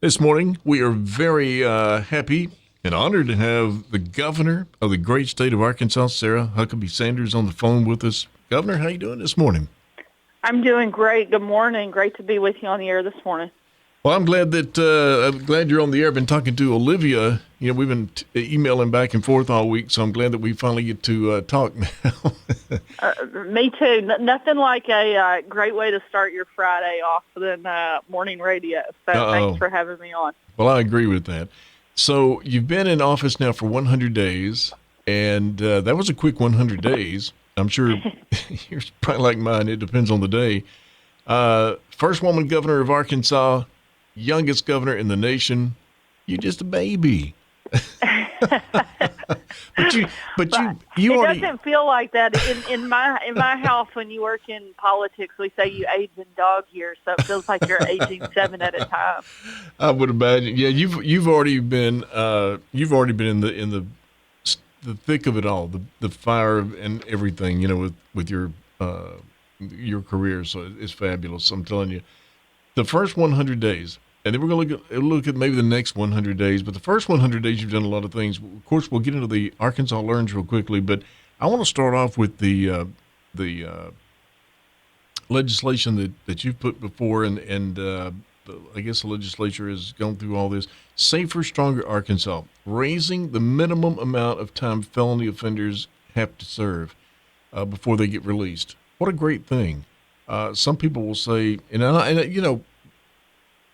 This morning, we are very happy and honored to have the governor of the great state of Arkansas, Sarah Huckabee Sanders, on the phone with us. Governor, how you doing this morning? I'm doing great. Good morning. Great to be with you on the air this morning. Well, I'm glad you're on the air. I've been talking to Olivia. We've been emailing back and forth all week, so I'm glad that we finally get to talk now. Me too. Nothing like a great way to start your Friday off than morning radio. So thanks for having me on. Well, I agree with that. So you've been in office now for 100 days, and that was a quick 100 days. I'm sure yours probably like mine. It depends on the day. First woman governor of Arkansas, youngest governor in the nation. You're just a baby. but you it already doesn't feel like that in my house. When you work in politics, we say you age in dog years, so it feels like you're aging 7 at a time. I would imagine. Yeah, you've already been in the thick of it all, the fire and everything. With your career, so it's fabulous. I'm telling you, the first 100 days. And then we're going to look at maybe the next 100 days. But the first 100 days, you've done a lot of things. Of course, we'll get into the Arkansas Learns real quickly. But I want to start off with the legislation that you've put before, and I guess the legislature has gone through all this. Safer, Stronger Arkansas, raising the minimum amount of time felony offenders have to serve before they get released. What a great thing. Some people will say,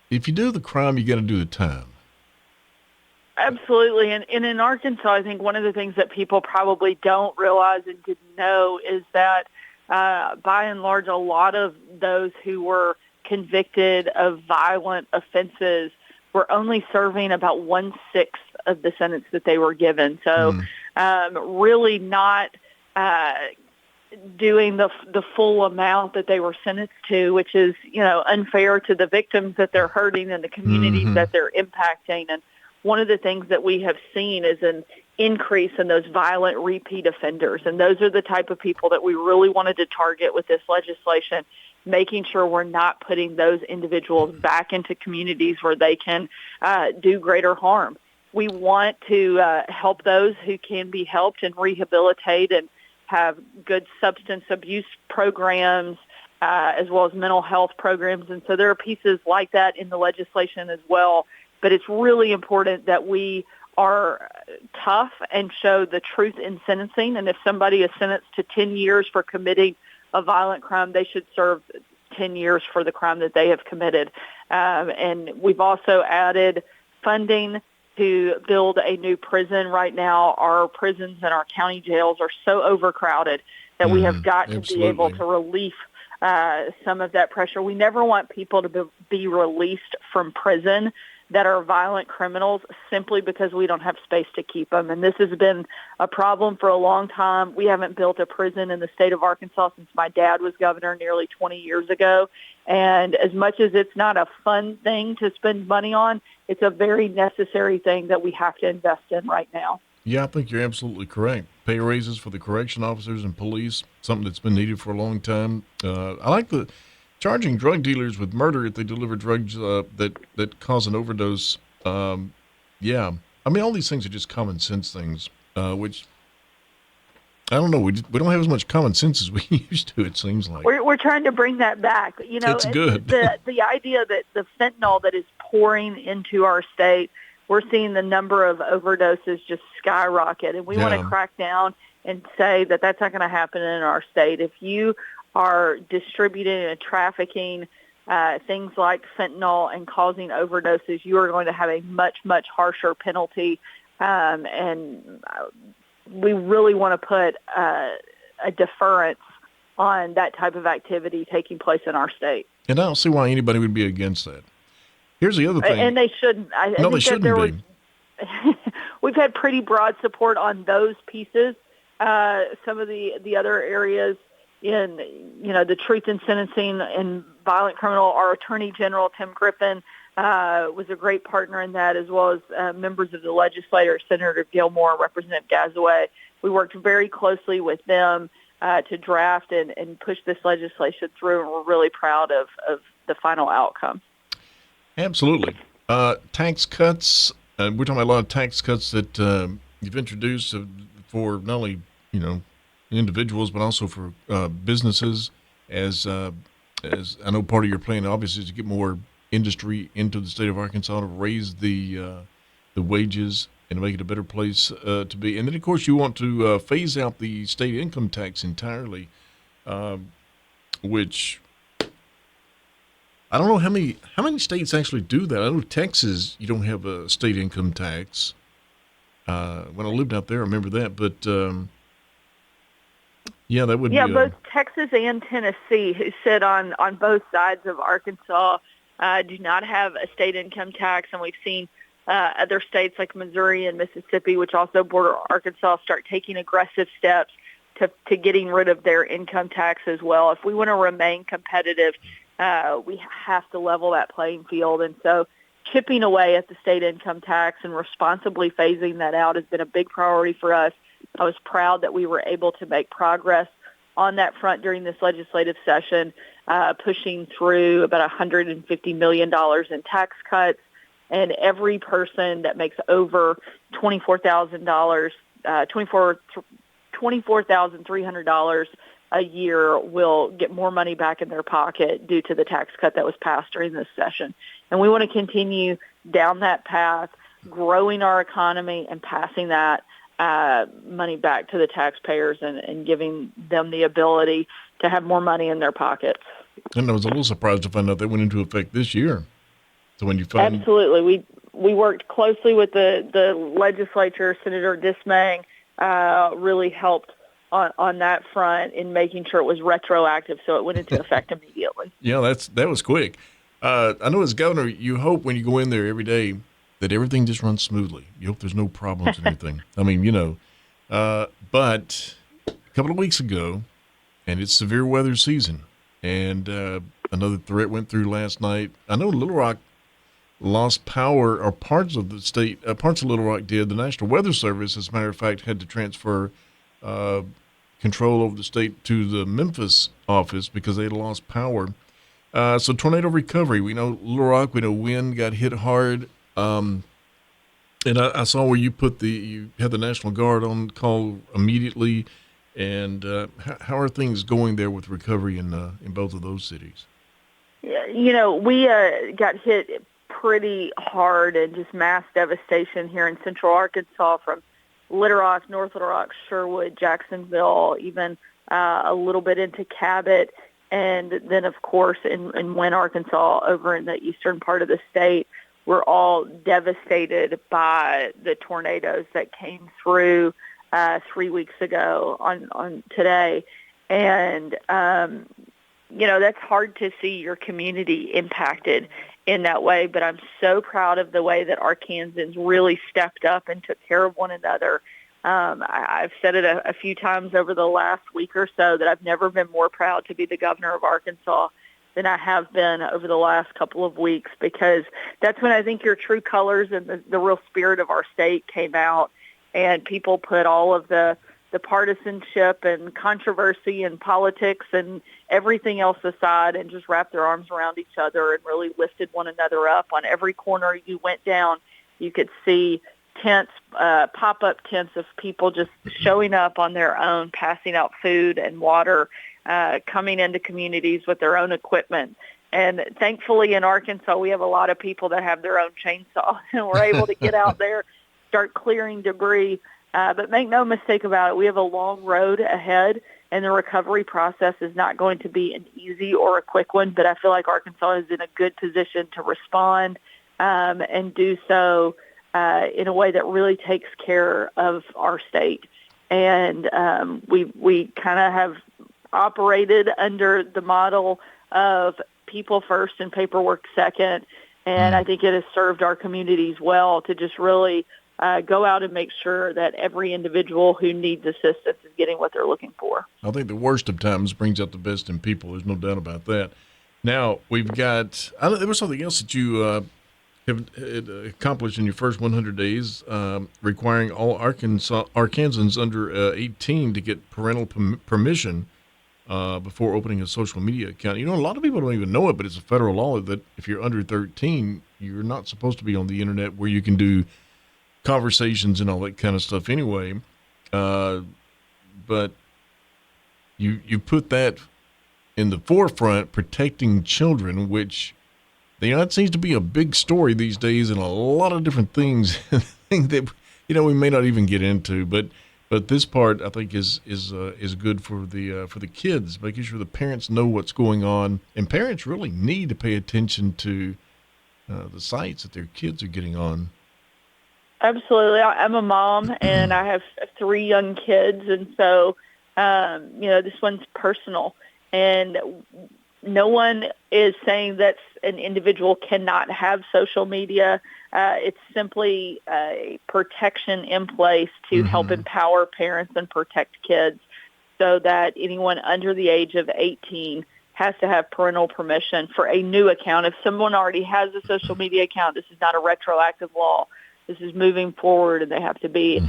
if you do the crime, you got to do the time. Absolutely. And in Arkansas, I think one of the things that people probably don't realize and didn't know is that by and large, a lot of those who were convicted of violent offenses were only serving about 1/6 of the sentence that they were given. So really not doing the full amount that they were sentenced to, which is, unfair to the victims that they're hurting and the communities that they're impacting. And one of the things that we have seen is an increase in those violent repeat offenders. And those are the type of people that we really wanted to target with this legislation, making sure we're not putting those individuals back into communities where they can do greater harm. We want to help those who can be helped and rehabilitate and have good substance abuse programs as well as mental health programs. And so there are pieces like that in the legislation as well. But it's really important that we are tough and show the truth in sentencing. And if somebody is sentenced to 10 years for committing a violent crime, they should serve 10 years for the crime that they have committed. And we've also added funding to build a new prison. Right now, our prisons and our county jails are so overcrowded that we have got to be able to relieve some of that pressure. We never want people to be released from prison that are violent criminals simply because we don't have space to keep them. And this has been a problem for a long time. We haven't built a prison in the state of Arkansas since my dad was governor nearly 20 years ago. And as much as it's not a fun thing to spend money on, it's a very necessary thing that we have to invest in right now. Yeah, I think you're absolutely correct. Pay raises for the correction officers and police, something that's been needed for a long time. I like the charging drug dealers with murder if they deliver drugs that cause an overdose. Yeah. I mean, all these things are just common sense things, which, I don't know, we don't have as much common sense as we used to, it seems like. We're trying to bring that back. It's good. The idea that the fentanyl that is pouring into our state, we're seeing the number of overdoses just skyrocket. And we want to crack down and say that that's not going to happen in our state. If you are distributing and trafficking things like fentanyl and causing overdoses, you are going to have a much, much harsher penalty. And we really want to put a deference on that type of activity taking place in our state. And I don't see why anybody would be against that. Here's the other thing. And they shouldn't. They shouldn't be. We've had pretty broad support on those pieces. Some of the other areas in, the truth in sentencing and violent criminal, our Attorney General, Tim Griffin, was a great partner in that, as well as members of the legislature, Senator Gilmore, Representative Gazaway. We worked very closely with them to draft and push this legislation through, and we're really proud of the final outcome. Absolutely. Tax cuts. We're talking about a lot of tax cuts that you've introduced for not only individuals but also for businesses. As I know, part of your plan obviously is to get more industry into the state of Arkansas to raise the wages and make it a better place to be. And then, of course, you want to phase out the state income tax entirely, which I don't know how many states actually do that. I know Texas, you don't have a state income tax. When I lived out there, I remember that. But yeah, that would be both Texas and Tennessee, who sit on both sides of Arkansas, do not have a state income tax, and we've seen other states like Missouri and Mississippi, which also border Arkansas, start taking aggressive steps to getting rid of their income tax as well. If we want to remain competitive, we have to level that playing field. And so chipping away at the state income tax and responsibly phasing that out has been a big priority for us. I was proud that we were able to make progress on that front during this legislative session, pushing through about $150 million in tax cuts. And every person that makes over $24,000, $24,300 a year will get more money back in their pocket due to the tax cut that was passed during this session. And we want to continue down that path, growing our economy and passing that money back to the taxpayers and giving them the ability to have more money in their pockets. And I was a little surprised to find out they went into effect this year. So when you find Absolutely. We worked closely with the legislature. Senator Dismang really helped on that front in making sure it was retroactive, so it went into effect immediately. Yeah, that was quick. I know as governor, you hope when you go in there every day that everything just runs smoothly. You hope there's no problems or anything. I mean, but a couple of weeks ago, and it's severe weather season, and another threat went through last night. I know Little Rock lost power, or parts of the state, parts of Little Rock did. The National Weather Service, as a matter of fact, had to transfer control over the state to the Memphis office because they had lost power. So tornado recovery, we know Little Rock, we know wind got hit hard. And I saw where you had the National Guard on call immediately. And how are things going there with recovery in both of those cities? Yeah, we got hit pretty hard and just mass devastation here in central Arkansas from Little Rock, North Little Rock, Sherwood, Jacksonville, even a little bit into Cabot. And then, of course, in Wynne, Arkansas, over in the eastern part of the state, we're all devastated by the tornadoes that came through 3 weeks ago on today. And, that's hard to see your community impacted in that way. But I'm so proud of the way that Arkansans really stepped up and took care of one another. I've said it a few times over the last week or so that I've never been more proud to be the governor of Arkansas than I have been over the last couple of weeks, because that's when I think your true colors and the real spirit of our state came out, and people put all of the partisanship and controversy and politics and everything else aside and just wrapped their arms around each other and really lifted one another up. On every corner you went down, you could see tents, pop-up tents of people just showing up on their own, passing out food and water, coming into communities with their own equipment. And thankfully in Arkansas, we have a lot of people that have their own chainsaw, and we're able to get out there, start clearing debris. But make no mistake about it, we have a long road ahead, and the recovery process is not going to be an easy or a quick one, but I feel like Arkansas is in a good position to respond and do so in a way that really takes care of our state. And we kind of have operated under the model of people first and paperwork second, and I think it has served our communities well to just really go out and make sure that every individual who needs assistance is getting what they're looking for. I think the worst of times brings out the best in people. There's no doubt about that. Now, we've got there was something else that you have accomplished in your first 100 days, requiring all Arkansans under 18 to get parental permission before opening a social media account. A lot of people don't even know it, but it's a federal law that if you're under 13, you're not supposed to be on the internet where you can do conversations and all that kind of stuff anyway. But you put that in the forefront, protecting children, which that seems to be a big story these days, and a lot of different things that we may not even get into. But this part I think is good for the kids, making sure the parents know what's going on, and parents really need to pay attention to the sites that their kids are getting on. Absolutely. I'm a mom, and I have 3 young kids, and so this one's personal, and no one is saying that an individual cannot have social media. It's simply a protection in place to help empower parents and protect kids, so that anyone under the age of 18 has to have parental permission for a new account. If someone already has a social media account, this is not a retroactive law. This is moving forward, and they have to be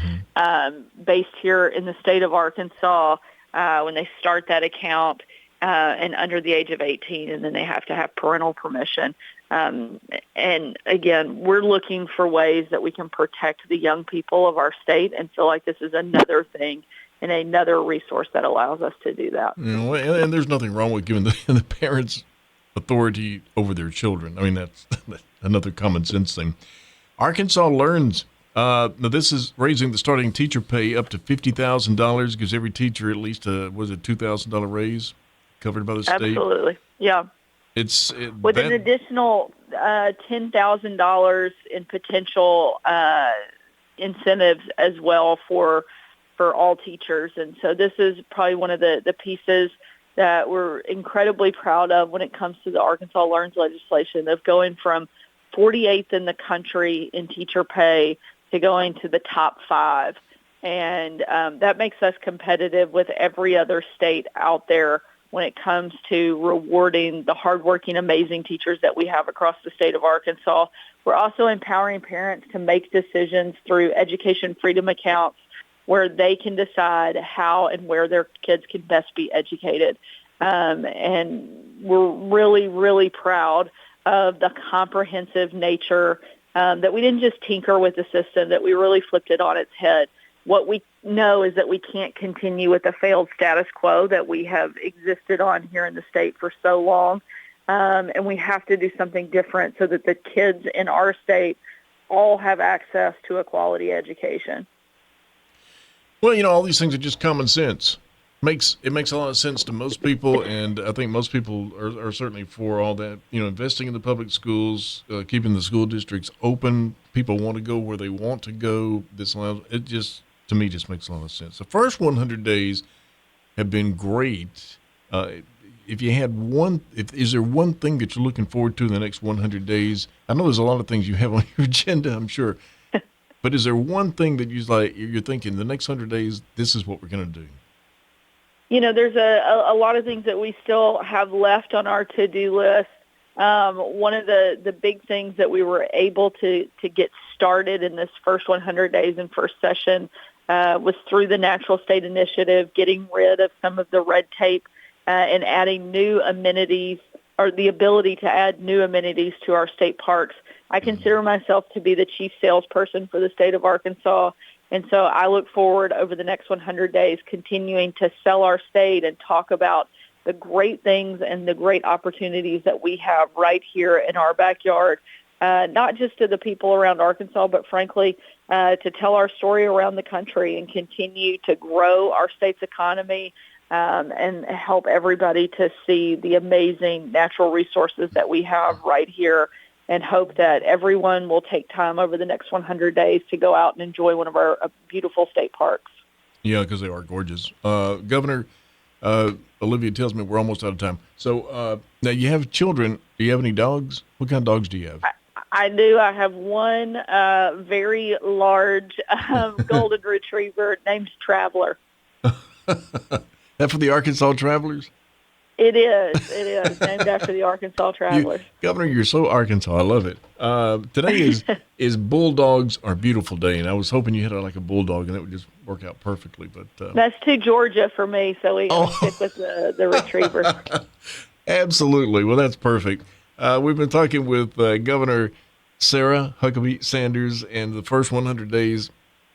based here in the state of Arkansas when they start that account and under the age of 18, and then they have to have parental permission. And again, we're looking for ways that we can protect the young people of our state, and feel like this is another thing and another resource that allows us to do that. And there's nothing wrong with giving the parents authority over their children. I mean, that's another common sense thing. Arkansas Learns. Now, this is raising the starting teacher pay up to $50,000, gives every teacher at least a $2,000 raise covered by the state. Absolutely, yeah. With an additional $10,000 in potential incentives as well for all teachers. And so this is probably one of the pieces that we're incredibly proud of when it comes to the Arkansas Learns legislation, of going from 48th in the country in teacher pay to going to the top 5. And that makes us competitive with every other state out there when it comes to rewarding the hardworking, amazing teachers that we have across the state of Arkansas. We're also empowering parents to make decisions through education freedom accounts where they can decide how and where their kids can best be educated. And we're really, really proud of the comprehensive nature, that we didn't just tinker with the system, that we really flipped it on its head. What we know is that we can't continue with the failed status quo that we have existed on here in the state for so long, and we have to do something different so that the kids in our state all have access to a quality education. Well, all these things are just common sense. It makes a lot of sense to most people, and I think most people are certainly for all that. Investing in the public schools, keeping the school districts open. People want to go where they want to go. To me, just makes a lot of sense. The first 100 days have been great. If you had is there one thing that you're looking forward to in the next 100 days? I know there's a lot of things you have on your agenda, I'm sure. But is there one thing that you're thinking the next 100 days, this is what we're going to do? There's a lot of things that we still have left on our to-do list. One of the big things that we were able to get started in this first 100 days in first session was through the Natural State Initiative, getting rid of some of the red tape and adding new amenities, or the ability to add new amenities to our state parks. I consider myself to be the chief salesperson for the state of Arkansas, and so I look forward over the next 100 days continuing to sell our state and talk about the great things and the great opportunities that we have right here in our backyard, not just to the people around Arkansas, but frankly, to tell our story around the country and continue to grow our state's economy and help everybody to see the amazing natural resources that we have right here, and hope that everyone will take time over the next 100 days to go out and enjoy one of our beautiful state parks. Yeah, because they are gorgeous. Governor, Olivia tells me we're almost out of time. So now you have children. Do you have any dogs? What kind of dogs do you have? I do. I have one very large golden retriever named Traveler. That for the Arkansas Travelers? It is named after the Arkansas Travelers. Governor, you're so Arkansas. I love it. Today is Bulldogs Are Beautiful Day, and I was hoping you had like a bulldog, and it would just work out perfectly. But that's too Georgia for me, so we stick with the retriever. Absolutely. Well, that's perfect. We've been talking with Governor Sarah Huckabee Sanders, and the first 100 days,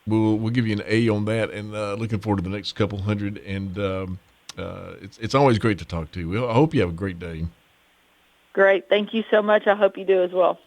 we'll give you an A on that, and looking forward to the next couple hundred. And it's always great to talk to you. I hope you have a great day. Great. Thank you so much. I hope you do as well.